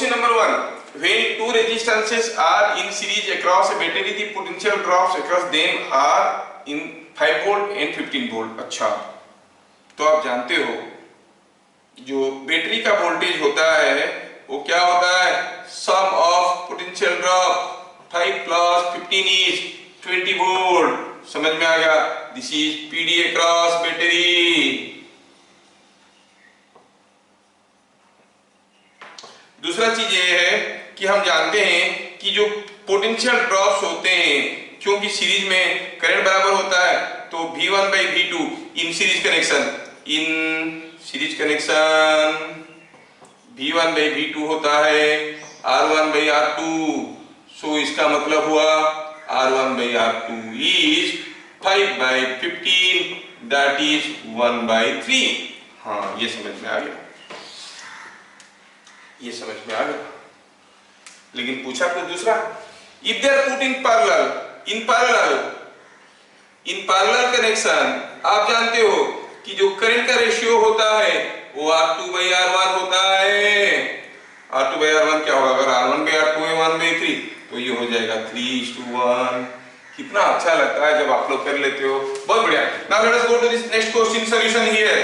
Question number 1. When two resistances are in series across a battery, the potential drops across them are in 5 volt and 15 volt. अच्छा, तो आप जानते हो जो battery का voltage होता है वो क्या होता है? सम of potential drop 5 plus 15 is 20 volt. समझ में आ गया? This is PD across battery. दूसरा चीज ये है कि हम जानते हैं कि जो पोटेंशियल ड्रॉप्स होते हैं, क्योंकि सीरीज में करंट बराबर होता है, तो V1 by V2 in series connection V1 by V2 होता है R1 by R2. सो इसका मतलब हुआ R1 by R2 is 5 by 15, that is 1 by 3. हाँ, ये समझ में आ गया, ये समझ में आ गया. लेकिन पूछा कुछ दूसरा. If they are put in parallel connection, आप जानते हो कि जो करंट का रेशियो होता है वो R2 by R1 होता है. R2 by R1 क्या होगा? अगर R1 by R2 है 1 by 3, तो ये हो जाएगा 3:1. कितना अच्छा लगता है जब आप लोग कर लेते हो. बहुत बढ़िया. Now let us go to this next question solution here.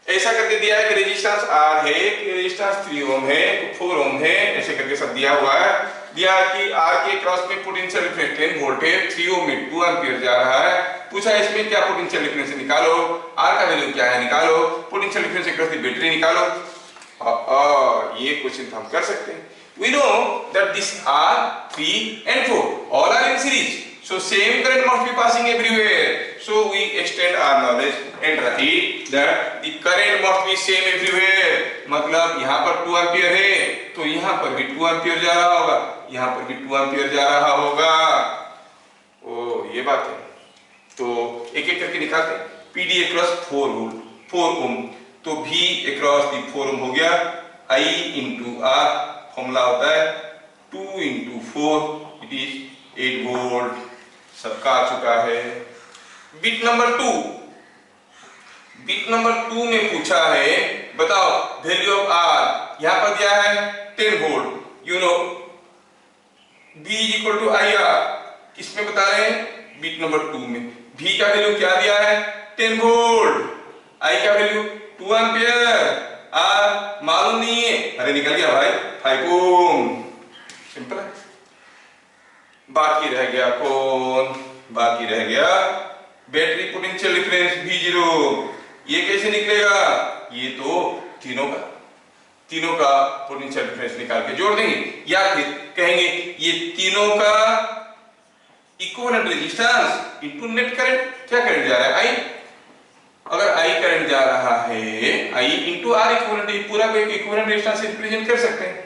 ऐसा करके दिया है कि रेजिस्टेंस R है, रेजिस्टेंस 3 ओम है, 4 ओम है, ऐसे करके सब दिया हुआ है. दिया कि R के क्रॉस में पोटेंशियल डिफरेंस 10 वोल्ट है, 3 ओम में 2 एंपियर जा रहा है. पूछा इसमें क्या पोटेंशियल डिफरेंस है, निकालो. R का वैल्यू क्या है, निकालो. Potential difference across the battery निकालो. ये क्वेश्चन हम कर सकते हैं. We know that these are 3 and 4 all are in series, so same current must be passing everywhere. So we extend our knowledge and write that the current must be same everywhere. मतलब यहाँ पर 2 ampere है तो यहाँ पर भी 2 ampere जा रहा होगा, यहाँ पर भी 2 एम्पियर जा रहा होगा. ओ ये बात है. तो एक एक करके निकालते हैं. PD अक्रॉस 4 ओम, तो V अक्रॉस 4 ओम हो गया. I into R फॉर्मूला होता है 2 into 4, इट इज 8 वोल्ट. सबका आ चुका है. बिट नंबर 2 में पूछा है, बताओ वैल्यू ऑफ R. यहां पर दिया है 10 volt. You know V is equal to IR. किसमें बता रहे हैं? बिट नंबर 2 में. V का वैल्यू क्या दिया है? 10 वोल्ट. I का वैल्यू 2 एम्पियर. R मालूम नहीं है. अरे निकल गया भाई, 5 ओम. सिंपल है. बाकी रह गया कौन? बाकी रह गया बैटरी पोटेंशियल डिफरेंस V0. ये कैसे निकलेगा? ये तो तीनों का पोटेंशियल डिफरेंस निकाल के जोड़ देंगे, या फिर कहेंगे ये तीनों का equivalent resistance into net current. क्या करंट जा रहा है? I. अगर I करंट जा रहा है, I into R इक्विवेलेंट, पूरा को एक इक्विवेलेंट रेजिस्टेंस से रिप्रेजेंट कर सकते हैं.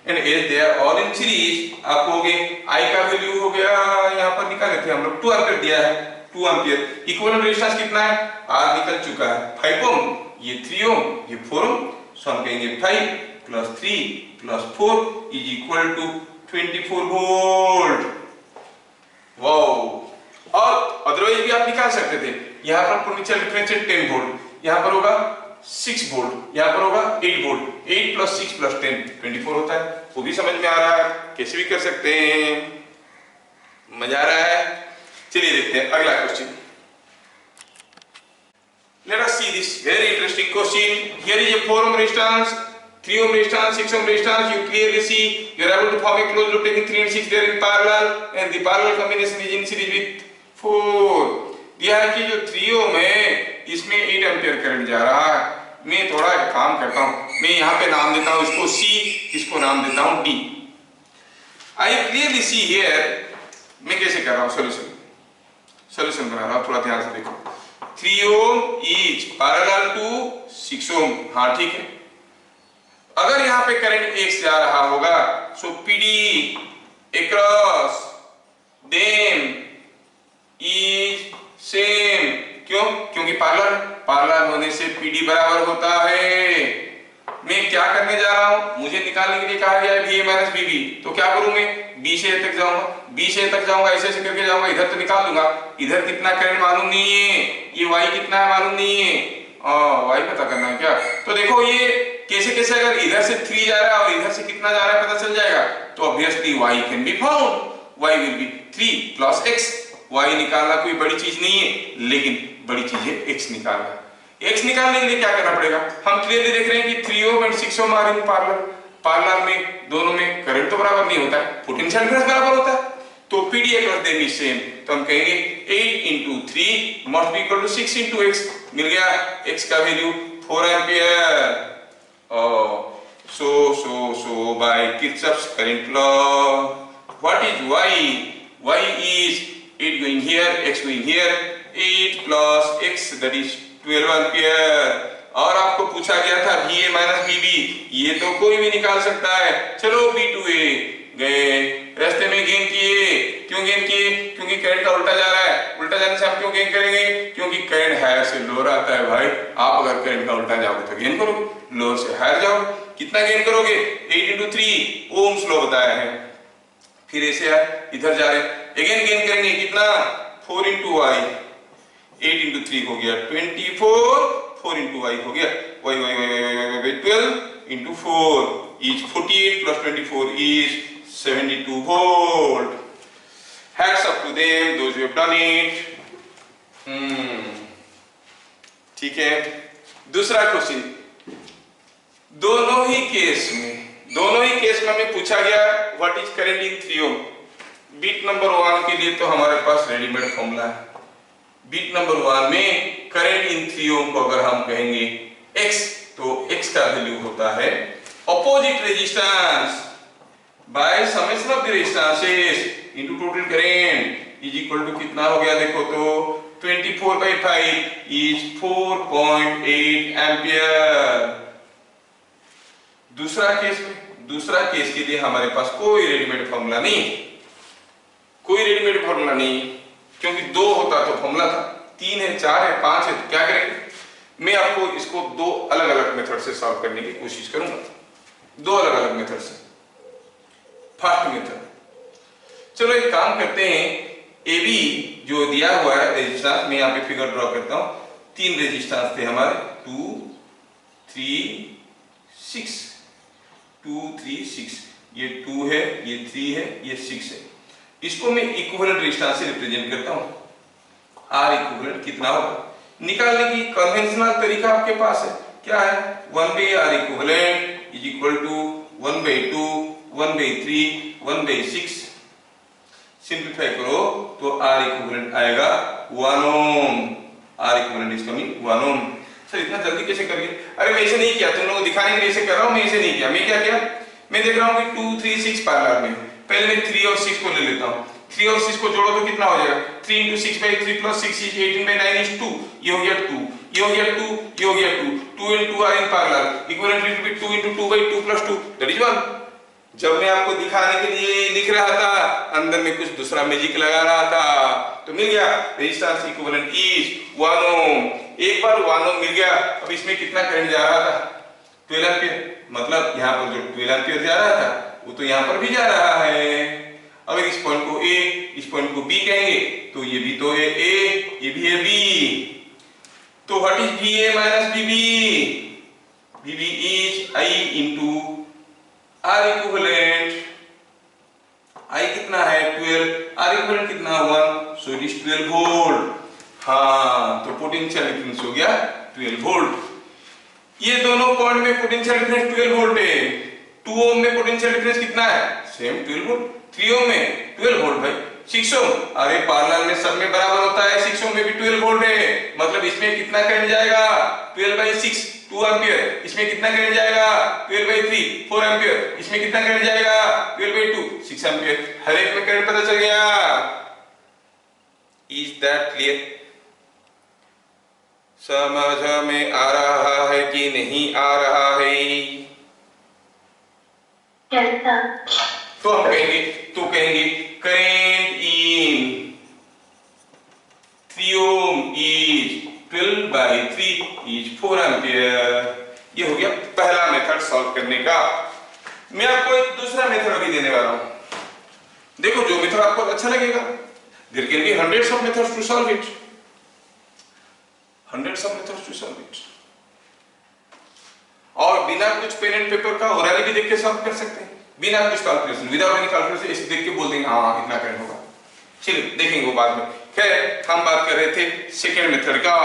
And as they are all in series, आप कहोगे I का वैल्यू हो गया, यहाँ पर निकाले थे हम लोग 2 एम्पियर दिया है, 2 एम्पियर. इक्विवेलेंट रेजिस्टेंस कितना है? R निकल चुका है 5 ओम, ये 3 ओम, ये 4 ओम. सो हम कहेंगे 5 plus 3 plus 4 is equal to 24 volt. Wow. और अदरवाइज भी आप निकाल सकते थे. यहाँ पर पोटेंशियल डिफरेंस है 10 वोल्ट, यहाँ पर होगा 6 वोल्ट, यहाँ पर होगा 8 वोल्ट. 8 plus 6 plus 10 24 होता है. वो भी समझ में आ रहा है, कैसे भी कर सकते हैं. मजा आ रहा है. चलिए देखते हैं अगला question. Let us see this very interesting question. Here is a 4 ohm resistance, 3 ohm resistance, 6 ohm resistance. You clearly see you are able to form a closed loop taking 3 and 6 there in parallel, and the parallel combination is in series with 4. दिया है कि जो 3 ओम है इसमें 8 ampere current जा रहा है. मैं थोड़ा एक काम करता हूं, मैं यहाँ पे नाम देता हूं इसको C, इसको नाम देता हूं D. I clearly see here. मैं कैसे कर रहा हूं? सॉल्यूशन बना रहा हूं, थोड़ा ध्यान से देखो. 3 ओम इज पैरेलल टू 6 ओम. हाँ ठीक है. अगर यहाँ पे करंट X जा रहा होगा, सो PD across them is same. क्यों? क्योंकि पैरेलल होने से PD बराबर होता है. मैं क्या करने जा रहा हूं? मुझे निकालने के लिए कहा गया है VA माइनस VB. तो क्या करूं मैं? B से A तक जाऊंगा, ऐसे करके जाऊंगा. इधर तो निकाल दूंगा. इधर कितना करंट मालूम नहीं है, ये Y कितना है मालूम नहीं है. Y पता करना है क्या? तो देखो ये कैसे कैसे, अगर इधर से 3 जा रहा है और इधर से कितना जा रहा है पता चल जाएगा, तो obviously y can be found, y will be 3 plus x। y निकालना कोई बड़ी चीज नहीं है, लेकिन बड़ी चीज है x निकालना। x निकालने के लिए क्या करना पड़ेगा, हम क्लियरली देख रहे हैं कि 3 ohm and 6 ohm are in parallel. Parallel में दोनों में करंट तो बराबर नहीं होता है, पोटेंशियल डिफरेंस बराबर होता है, तो पीडीए कर देंगे सेम। तो हम कहेंगे 8 into 3 must be equal to 6 into x। मिल गया x का value 4 ampere. So by Kirchhoff's current law, what is y? Y is 8 going here, x going here, 8 plus x, that is 12 ampere. और आपको पूछा गया था VA माइनस BB, ये तो कोई भी निकाल सकता है। चलो B2A गए, रास्ते में गेन किए। क्यों गेन किए, क्योंकि करंट का उल्टा जा रहा है। उल्टा जाने से हम क्यों गेन करेंगे, क्योंकि करंट हायर से लोअर आता है। भाई आप अगर करंट का उल्टा जाओगे तो गेन करोगे, लोअर से हायर जाओगे, कितना गेन करोगे, 8 into 3 ओम्स लॉ बताया है। फिर ऐसे है इधर जा रहे, अगेन गेन करेंगे कितना, 4 into y, 8 into 3 हो गया 24, 4 into y हो गया y 12 into 4 is 48 plus 24 is 72 volt. Hats up to them, those who have done it. ठीक है, दूसरा क्वेश्चन। दोनों ही केस में हमें पूछा गया what is current in 3 ohm. Bit number 1 के लिए तो हमारे पास रेडीमेड फॉर्मूला है। बीट नंबर 1 में करंट इन 3 ओम को अगर हम कहेंगे x, तो x का वैल्यू होता है opposite resistance by summation of the resistances into total current is equal to कितना हो गया, देखो तो 24/5 इज 4.8 एम्पियर। दूसरा केस के लिए हमारे पास कोई रेडीमेड फॉर्मूला नहीं, क्योंकि 2 होता तो फॉर्मूला था, 3 है, 4 है, 5 है, तो क्या करेंगे। मैं आपको इसको 2 अलग अलग मेथड से सॉल्व करने की कोशिश करूंगा, 2 अलग अलग मेथड से। फर्स्ट मेथड, चलो एक काम करते हैं, ए बी जो दिया हुआ है रेजिस्टेंस, मैं यहाँ पे फिगर ड्रॉ करता हूँ। 3 रेजिस्टेंस थे हमारे, 2, 3, 6, 2, 3, 6, ये 2 है, ये 3 है, ये 6 है। इसको मैं इक्विवेलेंट रेजिस्टेंस से रिप्रेजेंट करता हूँ। आर इक्विवेलेंट कितना होगा निकालने की कन्वेंशनल तरीका आपके पास है, क्या है, 1/r equivalent is equal to 1/2, 1/3, 1/6। Simplify करो तो R इक्विवेलेंट आएगा 1 ohm. R equivalent is coming 1 ohm. Sir इतना जल्दी कैसे कर गए, अरे मैं ऐसे नहीं किया, तुम लोगों को दिखाने के लिए ऐसे कर रहा हूं, मैं ऐसे नहीं किया। मैं क्या किया, मैं देख रहा हूं कि 2, 3, 6 पैरेलल में, पहले मैं 3 और 6 को ले लेता हूं। 3 और 6 को जोड़ो तो कितना हो जाएगा, 3 into 6/3 plus 6 is 18/9 is 2, ये हो गया 2, ये हो गया 2, ये हो गया 2, 2 and 2 are in parallel, equivalent will be 2 into 2/2 plus 2, that is 1। जब मैं आपको दिखाने के लिए लिख रहा था, अंदर में कुछ दूसरा मैजिक लगा रहा था, तो मिल गया रेजिस्टेंस इक्विवेलेंट इज 1 ओम। एक बार 1 ओम मिल गया, अब इसमें कितना करंट जा रहा था, 12 एम्पियर। मतलब यहाँ पर जो 12 एम्पियर जा रहा था वो तो यहाँ पर भी जा रहा है। अगर इस पॉइंट को ए, इस पॉइंट को बी कहेंगे, तो ये भी तो है ए, ये भी है बी। तो what is VA minus BB? BB is I into R equivalent. I कितना है 12, R इक्विवेलेंट कितना 1, सो इट इज 12 वोल्ट। हाँ, तो पोटेंशियल डिफरेंस हो गया 12 वोल्ट। ये दोनों पॉइंट में पोटेंशियल डिफरेंस 12 वोल्ट है। 2 ओम में पोटेंशियल डिफरेंस कितना है, सेम 12 वोल्ट। 3 ओम में 12 वोल्ट भाई। 6 ओम, अरे पैरेलल में सब में बराबर होता है, 6 ओम में भी 12 वोल्ट है। मतलब इसमें कितना करंट जाएगा, 12/6 2 एम्पियर। इसमें कितना करंट जाएगा, 12/3 4 एम्पियर। इसमें कितना करंट जाएगा, 12/2 6 एम्पियर। हर एक में करंट पता चल गया। Is that clear? समझ में आ रहा है कि नहीं आ रहा है? तो हम कहेंगे current in 3 ohm is 12/3 is 4 ampere. ये हो गया पहला मेथड सॉल्व करने का। मैं आपको एक दूसरा मेथड अभी देने वाला हूं, देखो जो मेथड आपको अच्छा लगेगा। There can be hundreds of methods to solve it, hundreds of methods to solve it. और बिना कुछ पेन एंड पेपर का ओरली भी देख के सॉल्व कर सकते हैं, बिना कुछ कैलकुलेशन, विदाउट एनी कैलकुलेशन इसे देख के बोल देंगे हाँ इतना करंट होगा। चलिए देखेंगे वो बाद में। खैर हम बात कर रहे थे सेकेंड मेथड का।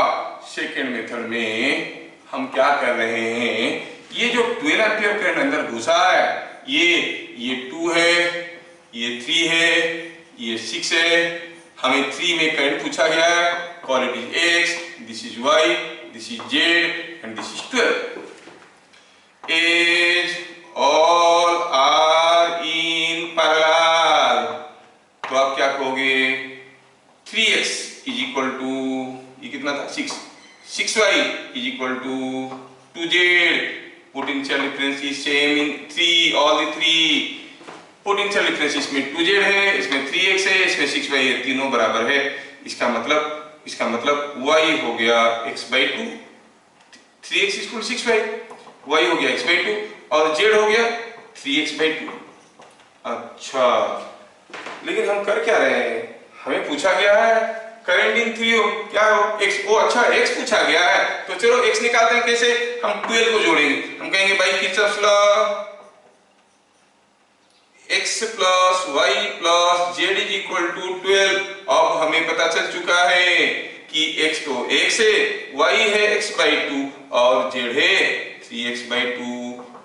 सेकेंड मेथड में हम क्या कर रहे हैं, ये जो 12 एम्पियर करंट अंदर घुसा है, ये 2 है, ये 3 है, ये 6 है। हमें 3 में करंट पूछा गया है, call it is x, this is y, this is z and this is 12। Is all are in parallel, तो आप क्या कहोगे 3x इज इक्वल टू, ये कितना था 6y is equal to 2z। Potential difference is same in 3, all the 3 potential difference, इसमें 2z है, इसमें 3x है, इसमें 6y है, तीनों बराबर है। इसका मतलब y हो गया x/2, 3x equal 6y, y हो गया x/2 और z हो गया 3x/2। अच्छा, लेकिन हम कर क्या रहे हैं, हमें पूछा गया है करंट इन 3 हो, क्या हो x, ओ अच्छा x पूछा गया है, तो चलो x निकालते हैं। कैसे, हम 12 को जोड़ेंगे, हम कहेंगे भाई Kirchhoff's law x plus y plus z is equal to 12। अब हमें पता चल चुका है कि x तो x है, y है x/2 और z है 3x/2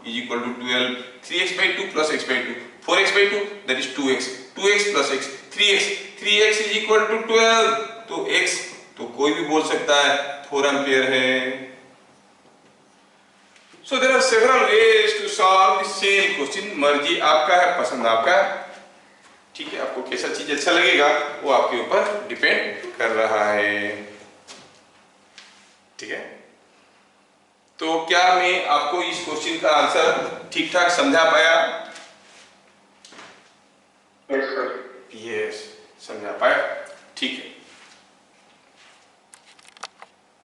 is equal to 12, 3x/2 plus x/2, 4x/2 that is 2x, 2x plus x, 3x is equal to 12, तो x तो कोई भी बोल सकता है 4 एम्पियर है। So there are several ways to solve the same question, मर्जी आपका है, पसंद आपका है, ठीक है। आपको कैसा चीज अच्छा लगेगा वो आपके ऊपर डिपेंड कर रहा है, ठीक है। तो क्या मैं आपको इस क्वेश्चन का आंसर ठीक ठाक समझा पाया? यस सर, यस समझा पाया, ठीक है।